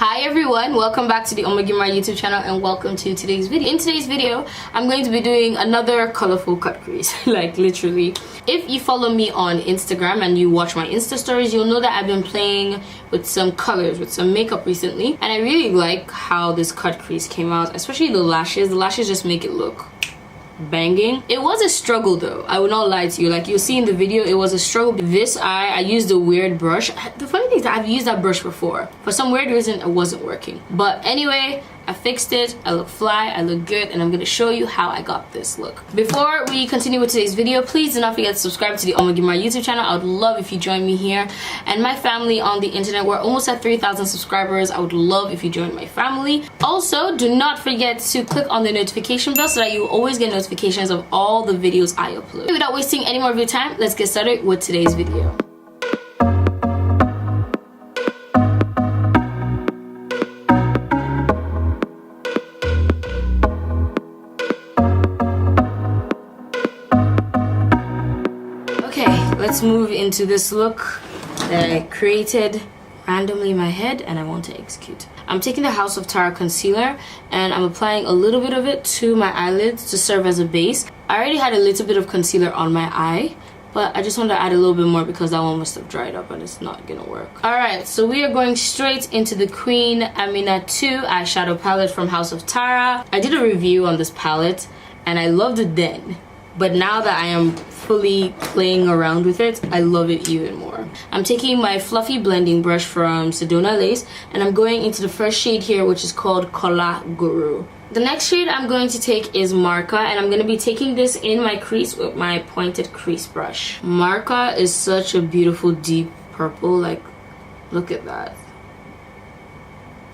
Hi everyone, welcome back to the Omagimar YouTube channel and welcome to today's video. In today's video, I'm going to be doing another colorful cut crease, like literally. If you follow me on Instagram and you watch my Insta stories, you'll know that I've been playing with some colors, with some makeup recently. And I really like how this cut crease came out, especially the lashes. The lashes just make it look banging. It was a struggle though, I will not lie to you. Like you'll see in the video, it was a struggle. This eye, I used a weird brush. The funny thing is that I've used that brush before. For some weird reason, it wasn't working. But anyway, I fixed it. I look fly, I look good, and I'm going to show you how I got this look. Before we continue with today's video, please do not forget to subscribe to the Omagimar YouTube channel. I would love if you join me here and my family on the internet. We're almost at 3,000 subscribers. I would love if you join my family. Also, do not forget to click on the notification bell so that you always get notifications of all the videos I upload. Without wasting any more of your time, let's get started with today's video. Let's move into this look that I created randomly in my head and I want to execute. I'm taking the House of Tara concealer and I'm applying a little bit of it to my eyelids to serve as a base. I already had a little bit of concealer on my eye, but I just want to add a little bit more because that one must have dried up and it's not gonna work. Alright, so we are going straight into the Queen Amina 2 eyeshadow palette from House of Tara. I did a review on this palette and I loved it then. But now that I am fully playing around with it, I love it even more. I'm taking my fluffy blending brush from Sedona Lace and I'm going into the first shade here, which is called Kola Guru. The next shade I'm going to take is Marca, and I'm going to be taking this in my crease with my pointed crease brush. Marca is such a beautiful deep purple, like look at that.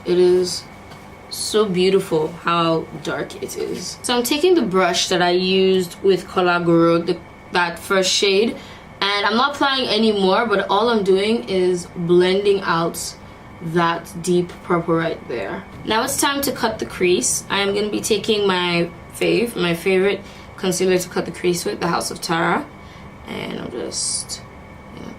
It is so beautiful how dark it is. So I'm taking the brush that I used with Kola Guru, that first shade, and I'm not applying any more, but all I'm doing is blending out that deep purple right there. Now it's time to cut the crease. I am going to be taking my favorite concealer to cut the crease with, the House of Tara, and I'm just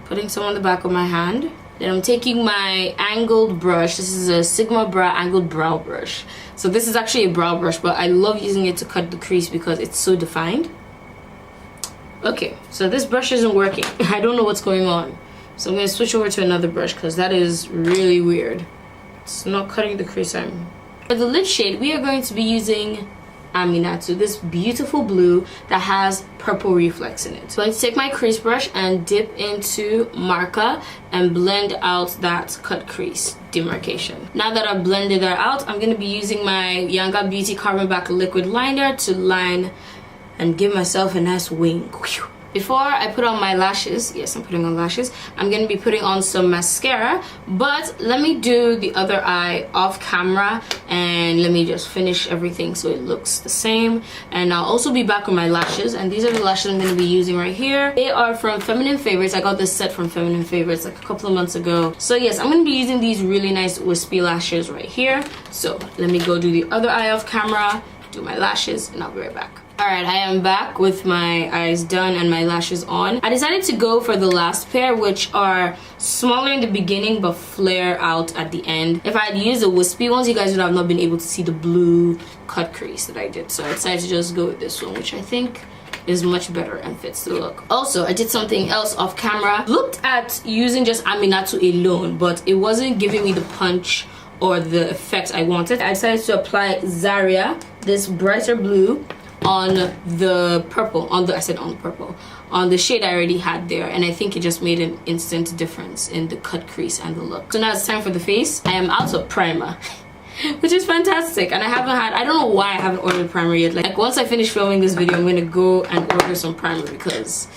putting some on the back of my hand. Then I'm taking my angled brush. This is a Sigma Bra angled brow brush. So this is actually a brow brush, but I love using it to cut the crease because it's so defined. Okay, so this brush isn't working. I don't know what's going on. So I'm going to switch over to another brush because that is really weird. It's not cutting the crease. For the lid shade, we are going to be using Aminatu, this beautiful blue that has purple reflex in it. So I'm going to take my crease brush and dip into Marca and blend out that cut crease demarcation. Now that I've blended that out, I'm going to be using my Yanga Beauty Carbon Black liquid liner to line and give myself a nice wing. Before I put on my lashes, yes, I'm putting on lashes, I'm going to be putting on some mascara, but let me do the other eye off camera and let me just finish everything so it looks the same. And I'll also be back with my lashes, and these are the lashes I'm going to be using right here. They are from Feminine Favorites. I got this set from Feminine Favorites like a couple of months ago. So yes, I'm going to be using these really nice wispy lashes right here. So let me go do the other eye off camera, do my lashes, and I'll be right back. Alright, I am back with my eyes done and my lashes on. I decided to go for the last pair, which are smaller in the beginning but flare out at the end. If I had used the wispy ones, you guys would have not been able to see the blue cut crease that I did. So I decided to just go with this one, which I think is much better and fits the look. Also, I did something else off camera. Looked at using just Aminatu alone, but it wasn't giving me the punch or the effect I wanted. I decided to apply Zaria, this brighter blue, on the purple, on the shade I already had there, and I think it just made an instant difference in the cut crease and the look. So now it's time for the face. I am out of primer which is fantastic, and I don't know why I haven't ordered primer yet. Like once I finish filming this video, I'm gonna go and order some primer because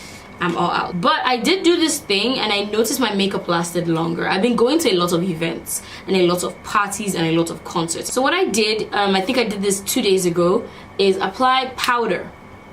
I'm all out. But I did do this thing and I noticed my makeup lasted longer. I've been going to a lot of events and a lot of parties and a lot of concerts. So what I did, I think I did this 2 days ago, is apply powder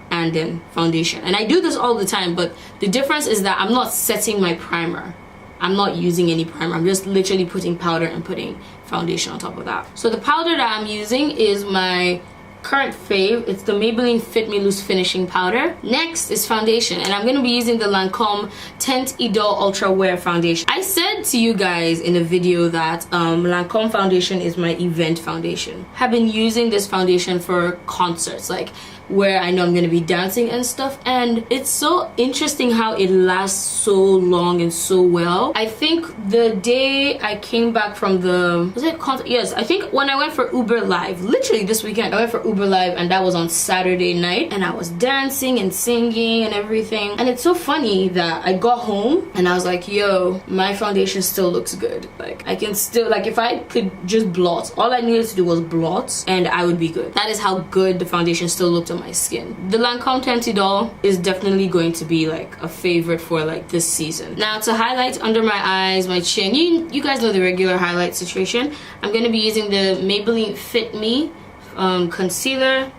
and then foundation. And I do this all the time, but the difference is that I'm not setting my primer. I'm not using any primer. I'm just literally putting powder and putting foundation on top of that. So the powder that I'm using is my current fave. It's the Maybelline Fit Me Loose Finishing Powder. Next is foundation, and I'm going to be using the Lancome Teint Idole Ultra Wear Foundation. I said to you guys in a video that Lancome foundation is my event foundation. I've been using this foundation for concerts, like where I know I'm gonna be dancing and stuff, and it's so interesting how it lasts so long and so well. I think the day I came back from the, was it concert? Yes, I think when I went for Uber Live, literally this weekend, I went for Uber Live, and that was on Saturday night, and I was dancing and singing and everything. And it's so funny that I got home and I was like, yo, my foundation still looks good. Like, I can still, like, if I could just blot, all I needed to do was blot and I would be good. That is how good the foundation still looked on my skin. The Lancome Teint Idole is definitely going to be like a favorite for like this season. Now, to highlight under my eyes, my chin, you guys know the regular highlight situation. I'm going to be using the Maybelline Fit Me concealer.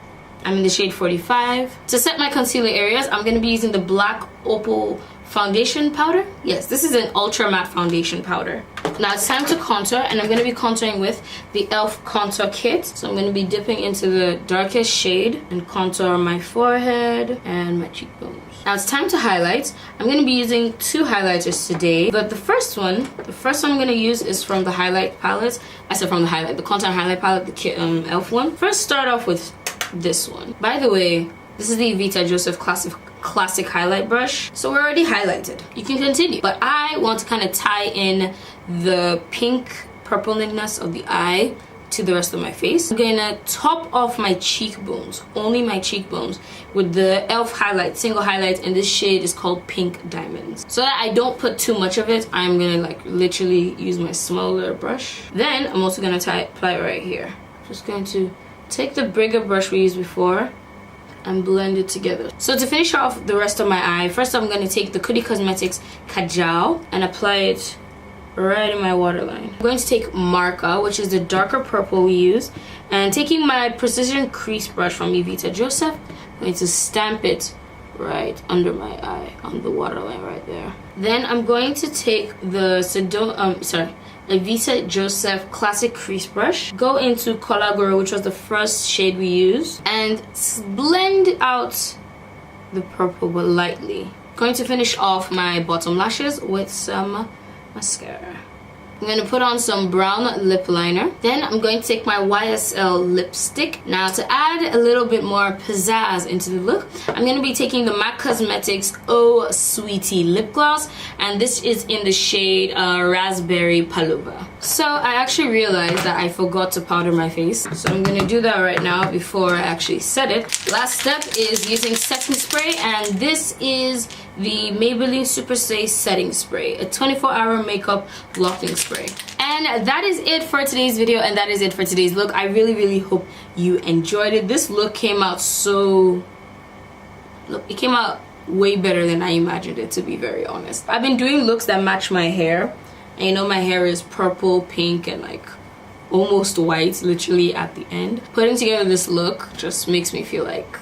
I'm in the shade 45. To set my concealer areas, I'm going to be using the Black Opal foundation powder. Yes, this is an ultra matte foundation powder. Now it's time to contour, and I'm going to be contouring with the e.l.f. contour kit. So I'm going to be dipping into the darkest shade and contour my forehead and my cheekbones. Now it's time to highlight. I'm going to be using two highlighters today, but the first one I'm going to use is from the highlight palette. I said from the highlight, the contour highlight palette, the e.l.f. one. First, start off with this one. By the way, this is the Vita Joseph classic highlight brush, so we're already highlighted. You can continue, but I want to kind of tie in the pink purpliness of the eye to the rest of my face. I'm gonna top off my cheekbones, only my cheekbones, with the e.l.f. highlight, single highlight, and this shade is called Pink Diamonds. So that I don't put too much of it, I'm gonna like literally use my smaller brush. Then I'm also gonna apply it right here. Just going to take the bigger brush we used before and blend it together. So to finish off the rest of my eye, first I'm going to take the Coty Cosmetics Kajal and apply it right in my waterline. I'm going to take Marca, which is the darker purple we use, and taking my precision crease brush from Vita Joseph, I'm going to stamp it right under my eye on the waterline right there. Then I'm going to take the Vita Joseph classic crease brush, go into Color, which was the first shade we used, and blend out the purple but lightly. Going to finish off my bottom lashes with some mascara. I'm going to put on some brown lip liner. Then I'm going to take my YSL lipstick. Now to add a little bit more pizzazz into the look, I'm going to be taking the MAC Cosmetics Oh Sweetie lip gloss, and this is in the shade Raspberry Palooza. So I actually realized that I forgot to powder my face, so I'm going to do that right now before I actually set it. Last step is using setting spray, and this is the Maybelline Super Stay Setting Spray, a 24-hour makeup locking spray. And that is it for today's video, and that is it for today's look. I really hope you enjoyed it. This look came out it came out way better than I imagined it, to be very honest. I've been doing looks that match my hair, and you know my hair is purple, pink, and like almost white literally at the end. Putting together this look just makes me feel like,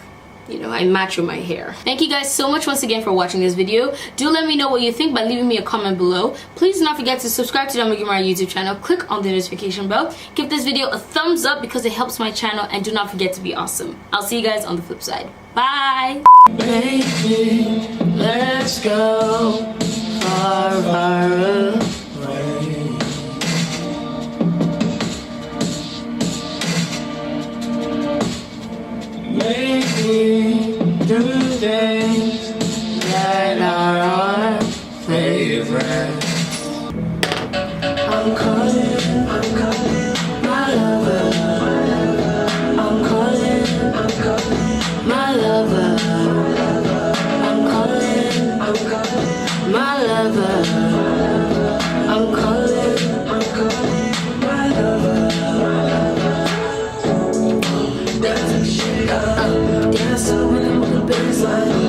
you know, I match with my hair. Thank you guys so much once again for watching this video. Do let me know what you think by leaving me a comment below. Please do not forget to subscribe to the Amagimara YouTube channel. Click on the notification bell. Give this video a thumbs up because it helps my channel, and do not forget to be awesome. I'll see you guys on the flip side. Bye! Baby, let's go far, far away. Make me do things that are our favorite. I'm calling, my lover. I'm calling, my lover. I'm calling, my lover. I'm calling, my lover. Dance over the baseline.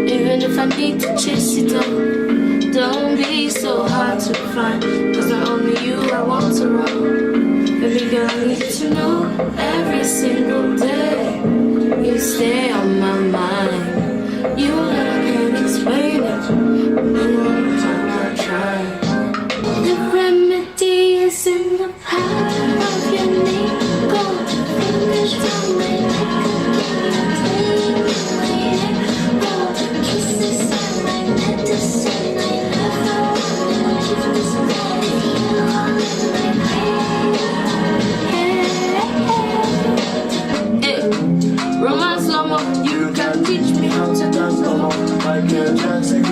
Even if I need to chase you down, don't be so hard to find, cause not only you I want to run. Baby girl, I need to know every single day you stay on my mind. You and I can't explain it, but one time I try. The remedy Michael Jackson.